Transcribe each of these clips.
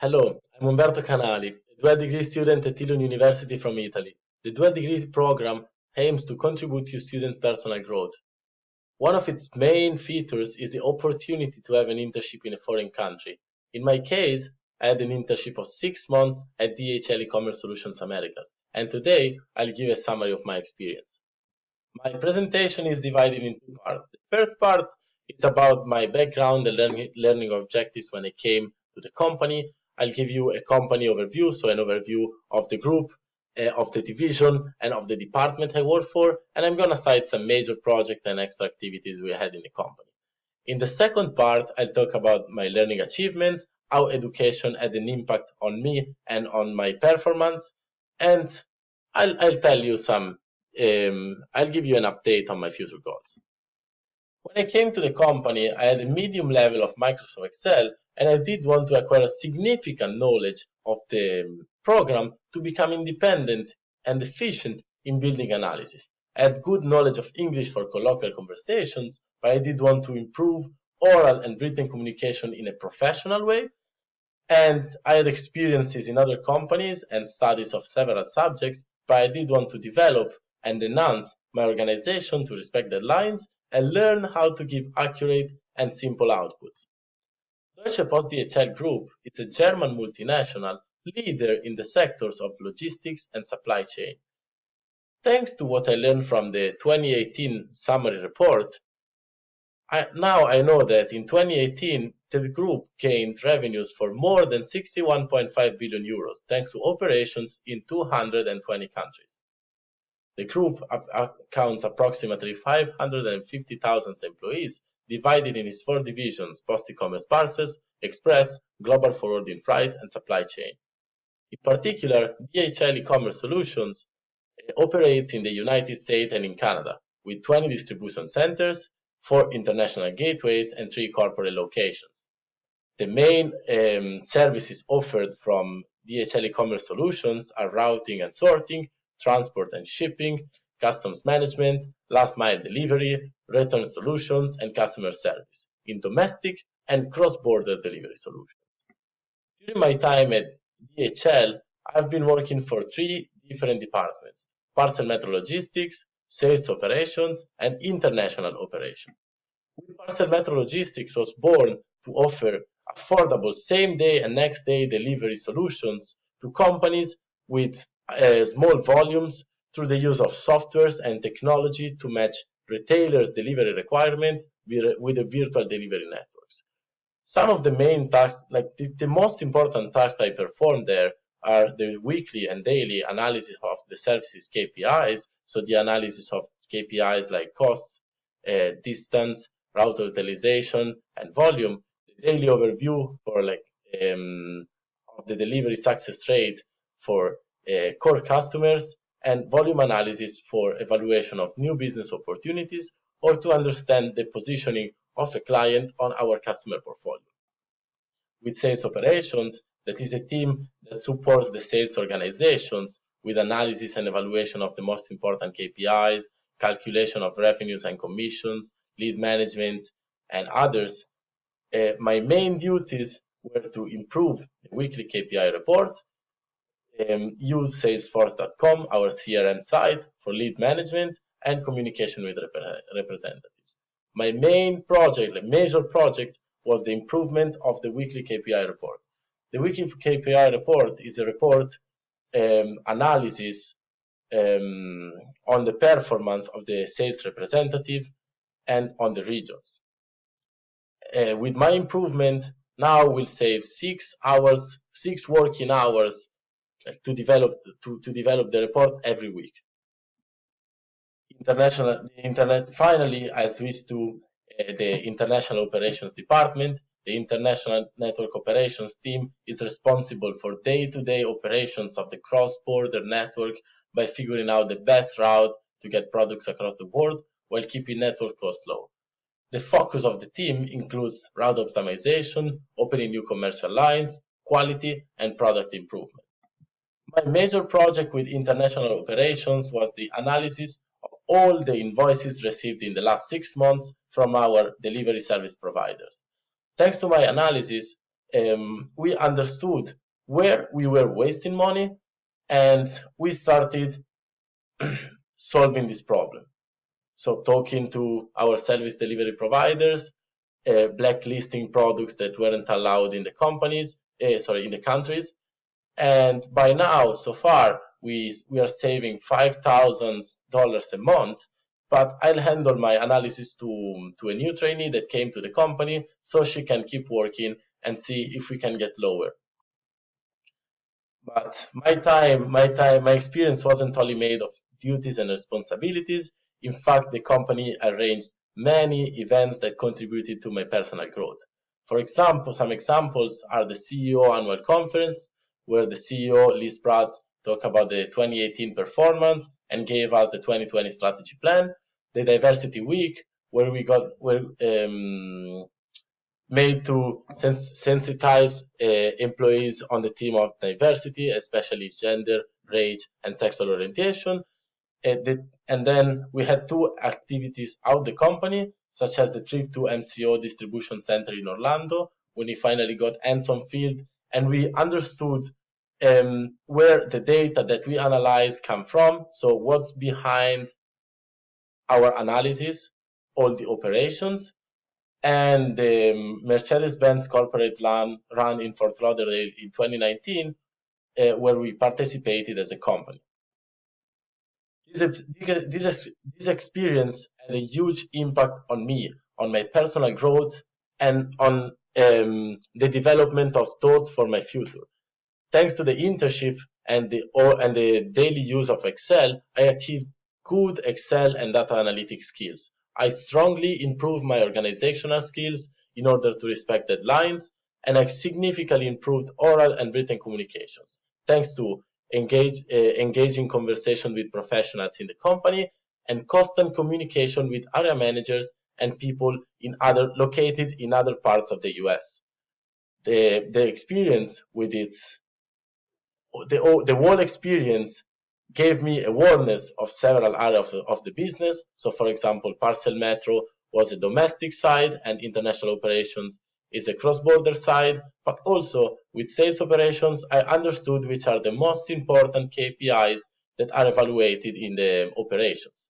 Hello, I'm Umberto Canali, a dual degree student at Lyon University from Italy. The dual degree program aims to contribute to students' personal growth. One of its main features is the opportunity to have an internship in a foreign country. In my case, I had an internship of 6 months at DHL E-Commerce Solutions Americas, and today I'll give a summary of my experience. My presentation is divided in two parts. The first part is about my background and learning objectives when I came to the company. I'll give you a company overview, so an overview of the group, of the division, and of the department I work for, and I'm going to cite some major projects and extra activities we had in the company. In the second part, I'll talk about my learning achievements, how education had an impact on me and on my performance, and I'll tell you I'll give you an update on my future goals. When I came to the company, I had a medium level of Microsoft Excel, and I did want to acquire significant knowledge of the program to become independent and efficient in building analysis. I had good knowledge of English for colloquial conversations, but I did want to improve oral and written communication in a professional way. And I had experiences in other companies and studies of several subjects, but I did want to develop and enhance my organization to respect deadlines and learn how to give accurate and simple outputs. Deutsche Post DHL Group is a German multinational leader in the sectors of logistics and supply chain. Thanks to what I learned from the 2018 summary report, now I know that in 2018, the group gained revenues for more than 61.5 billion euros, thanks to operations in 220 countries. The group accounts approximately 550,000 employees, divided in its four divisions: Post e-commerce parcels, Express, Global Forwarding Freight, and Supply Chain. In particular, DHL E-commerce Solutions operates in the United States and in Canada, with 20 distribution centers, 4 international gateways, and 3 corporate locations. The main services offered from DHL E-commerce Solutions are routing and sorting, transport and shipping, customs management, last mile delivery, return solutions, and customer service in domestic and cross-border delivery solutions. During my time at DHL, I've been working for 3 different departments: parcel metro logistics, sales operations, and international operations. Parcel metro logistics was born to offer affordable same-day and next-day delivery solutions to companies with small volumes through the use of softwares and technology to match retailers' delivery requirements with the virtual delivery networks. Some of the main tasks, like the most important tasks I performed there, are the weekly and daily analysis of the services KPIs, so the analysis of KPIs like costs, distance, route utilization, and volume, the daily overview for of the delivery success rate for core customers, and volume analysis for evaluation of new business opportunities or to understand the positioning of a client on our customer portfolio. With sales operations, that is a team that supports the sales organizations with analysis and evaluation of the most important KPIs, calculation of revenues and commissions, lead management, and others. My main duties were to improve the weekly KPI report, use Salesforce.com, our CRM site, for lead management and communication with representatives. My main project, the major project, was the improvement of the weekly KPI report. The weekly KPI report is a report analysis on the performance of the sales representative and on the regions. With my improvement, now we'll save 6 working hours to develop the report every week. Finally, I switched to the International Operations Department. The International Network Operations team is responsible for day-to-day operations of the cross-border network by figuring out the best route to get products across the world while keeping network costs low. The focus of the team includes route optimization, opening new commercial lines, quality, and product improvement. My major project with international operations was the analysis of all the invoices received in the last 6 months from our delivery service providers. Thanks to my analysis, we understood where we were wasting money, and we started solving this problem. So talking to our service delivery providers, blacklisting products that weren't allowed in the in the countries. And by now, so far, we are saving $5,000 a month. But I'll handle my analysis to a new trainee that came to the company so she can keep working and see if we can get lower. But my experience wasn't only made of duties and responsibilities. In fact, the company arranged many events that contributed to my personal growth. For example, some examples are the CEO annual conference, where the CEO, Lee Spratt, talked about the 2018 performance and gave us the 2020 strategy plan. The Diversity Week, where we got made to sensitize employees on the theme of diversity, especially gender, race, and sexual orientation. And then we had two activities out the company, such as the trip to MCO Distribution Center in Orlando, when we finally got hands-on field, and we understood where the data that we analyze come from, so what's behind our analysis, all the operations, and the Mercedes-Benz corporate run in Fort Lauderdale in 2019, where we participated as a company. This experience had a huge impact on me, on my personal growth, and on the development of thoughts for my future. Thanks to the internship and the daily use of Excel, I achieved good Excel and data analytics skills. I strongly improved my organizational skills in order to respect deadlines, and I significantly improved oral and written communications, thanks to engaging conversation with professionals in the company and constant communication with area managers and people located in other parts of the US. The experience with the whole experience gave me awareness of several areas of the business. So, for example, Parcel Metro was a domestic side and international operations is a cross-border side, but also with sales operations, I understood which are the most important KPIs that are evaluated in the operations.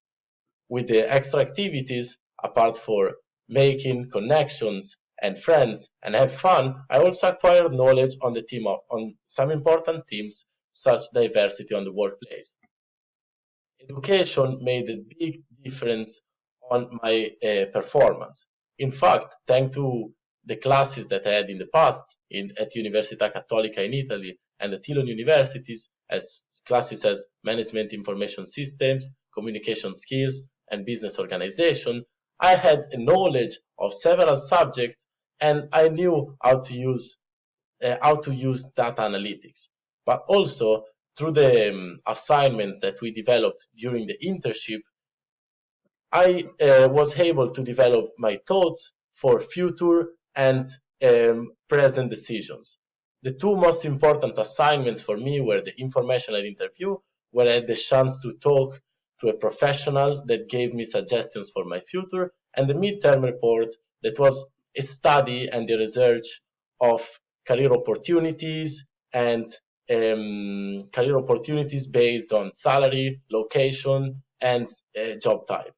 With the extra activities, apart for making connections and friends and have fun, I also acquired knowledge on on some important themes such diversity on the workplace. Education made a big difference on my performance. In fact, thanks to the classes that I had in the past at Università Cattolica in Italy and at Elon universities, as classes as Management Information Systems, Communication Skills, and Business Organization, I had a knowledge of several subjects and I knew how to use data analytics. But also, through the assignments that we developed during the internship, I was able to develop my thoughts for future and present decisions. The two most important assignments for me were the informational interview, where I had the chance to talk to a professional that gave me suggestions for my future, and the midterm report that was a study and the research of career opportunities and career opportunities based on salary, location, and job type.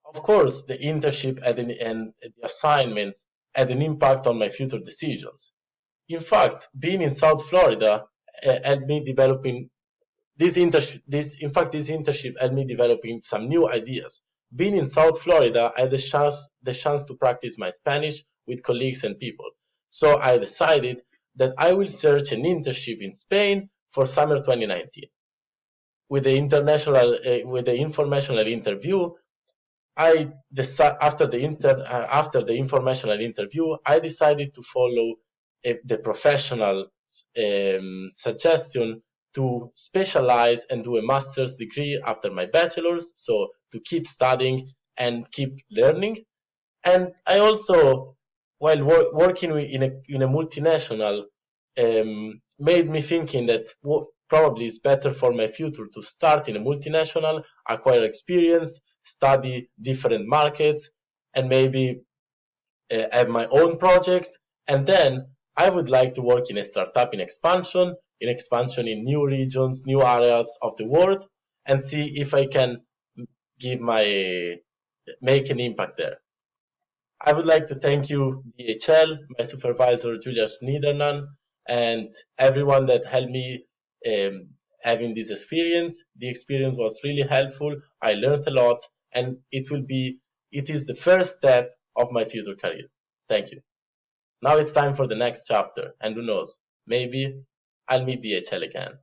Of course, the internship and the assignments had an impact on my future decisions. In fact, being in South Florida helped me developing this internship helped me developing some new ideas. Being in South Florida, I had the chance to practice my Spanish with colleagues and people. So I decided that I will search an internship in Spain for summer 2019. With the informational interview, after the informational interview, I decided to follow the professional suggestion to specialize and do a master's degree after my bachelor's, so to keep studying and keep learning. And I also, while working in a multinational, made me thinking that probably it's better for my future to start in a multinational, acquire experience, study different markets, and maybe have my own projects, and then I would like to work in a startup in expansion in new regions, new areas of the world, and see if I can make an impact there. I would like to thank you, DHL, my supervisor, Julia Schniedernan, and everyone that helped me having this experience. The experience was really helpful. I learned a lot, and it is the first step of my future career. Thank you. Now it's time for the next chapter, and who knows, maybe I'll meet DHL again.